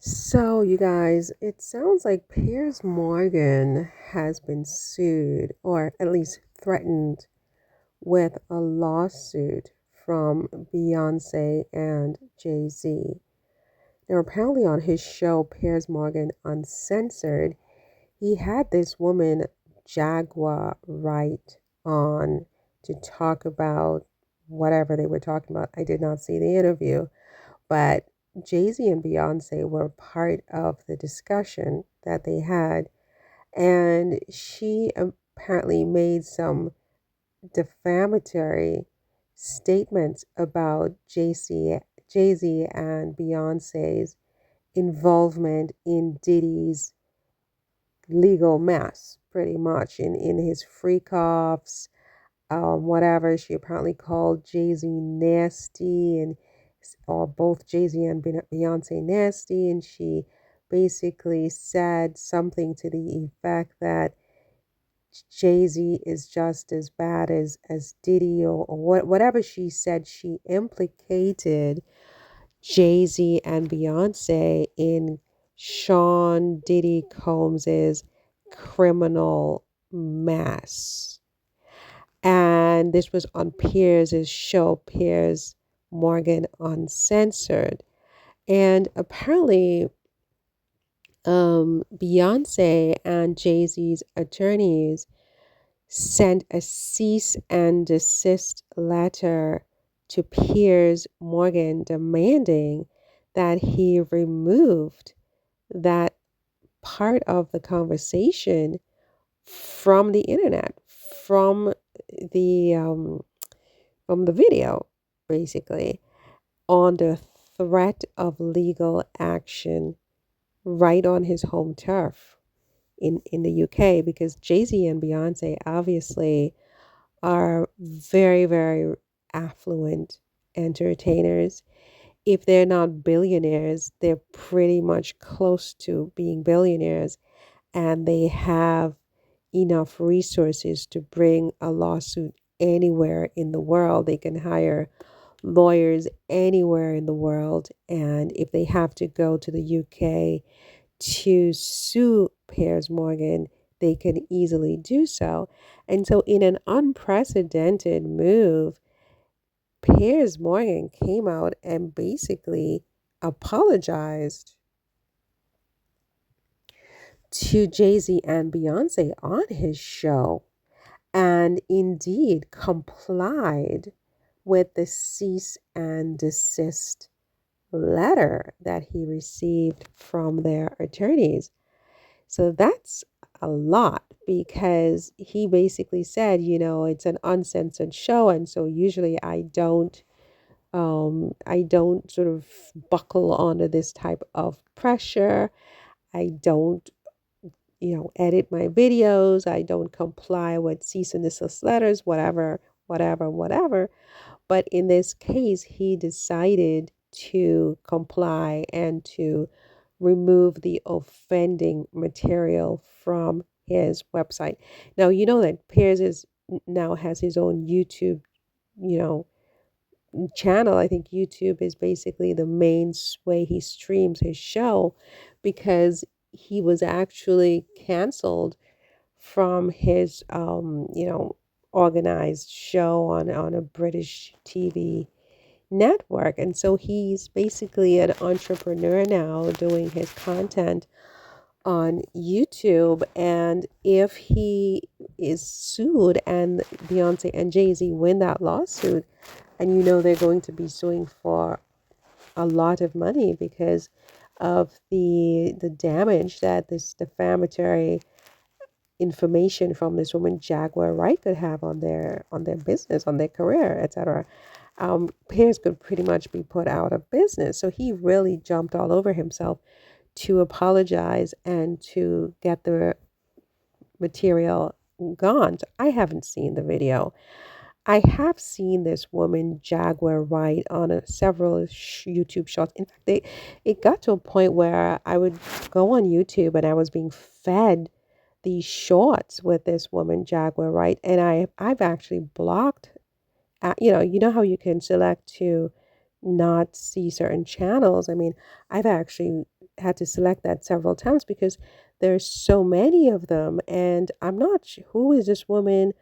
So, you guys, it sounds like Piers Morgan has been sued or at least threatened with a lawsuit from Beyonce and Jay-Z. Now, apparently, on his show, Piers Morgan Uncensored, he had this woman, Jaguar, Wright, on to talk about whatever they were talking about. I did not see the interview, but Jay-Z and Beyonce were part of the discussion that they had, and she apparently made some defamatory statements about Jay-Z and Beyonce's involvement in Diddy's legal mess, pretty much in his freak offs, whatever. She apparently called Jay-Z nasty or both Jay-Z and Beyonce nasty, and she basically said something to the effect that Jay-Z is just as bad as Diddy, or whatever she said. She implicated Jay-Z and Beyonce in Sean Diddy Combs's criminal mess. And this was on Piers's show, Piers Morgan Uncensored. And apparently, Beyonce and Jay-Z's attorneys sent a cease and desist letter to Piers Morgan demanding that he removed that part of the conversation from the internet, from the um, from the video, basically, on the threat of legal action right on his home turf in the UK, because Jay-Z and Beyonce obviously are very, very affluent entertainers. If they're not billionaires, they're pretty much close to being billionaires, and they have enough resources to bring a lawsuit anywhere in the world. They can hire lawyers anywhere in the world. And if they have to go to the UK to sue Piers Morgan, they can easily do so. And so, in an unprecedented move, Piers Morgan came out and basically apologized to Jay-Z and Beyonce on his show, and indeed complied with the cease and desist letter that he received from their attorneys. So that's a lot, because he basically said, it's an uncensored show, and so usually I don't sort of buckle under this type of pressure. I don't edit my videos. I don't comply with cease and desist letters, whatever, whatever, whatever. But in this case, he decided to comply and to remove the offending material from his website. Now, you know that Piers now has his own YouTube, you know, channel. I think YouTube is basically the main way he streams his show, because he was actually canceled from his organized show on a British TV network. And so he's basically an entrepreneur now, doing his content on YouTube. And if he is sued and Beyonce and Jay-Z win that lawsuit, and they're going to be suing for a lot of money because of the damage that this defamatory information from this woman Jaguar Wright could have on their business, on their career, etc. Piers could pretty much be put out of business. So he really jumped all over himself to apologize and to get the material gone. So I haven't seen the video. I have seen this woman Jaguar Wright on several YouTube shorts. In fact, it got to a point where I would go on YouTube and I was being fed these shorts with this woman Jaguar Wright, and I've actually blocked. You know how you can select to not see certain channels. I mean, I've actually had to select that several times because there's so many of them, and I'm not sure who is this woman,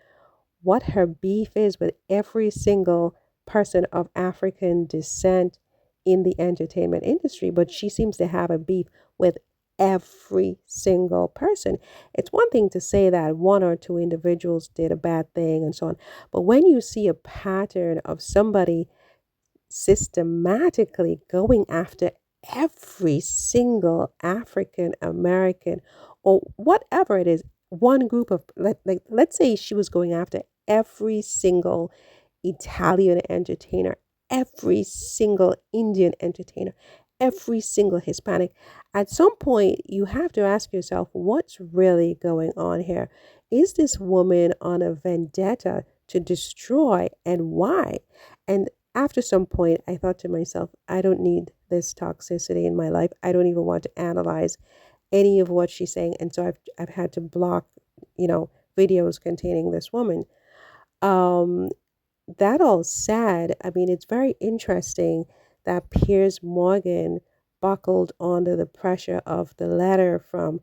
what her beef is with every single person of African descent in the entertainment industry, but she seems to have a beef with every single person. It's one thing to say that one or two individuals did a bad thing and so on, but when you see a pattern of somebody systematically going after every single African American or whatever it is, one group of let's say she was going after every single Italian entertainer, every single Indian entertainer, every single Hispanic. At some point, you have to ask yourself, what's really going on here? Is this woman on a vendetta to destroy, and why? And after some point, I thought to myself, I don't need this toxicity in my life. I don't even want to analyze any of what she's saying. And so I've had to block, you know, videos containing this woman. Um, that all said, I mean, it's very interesting that Piers Morgan buckled under the pressure of the letter from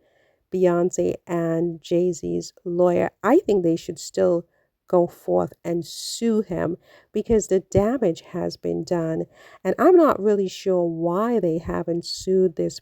Beyonce and Jay-Z's lawyer. I think they should still go forth and sue him because the damage has been done. And I'm not really sure why they haven't sued this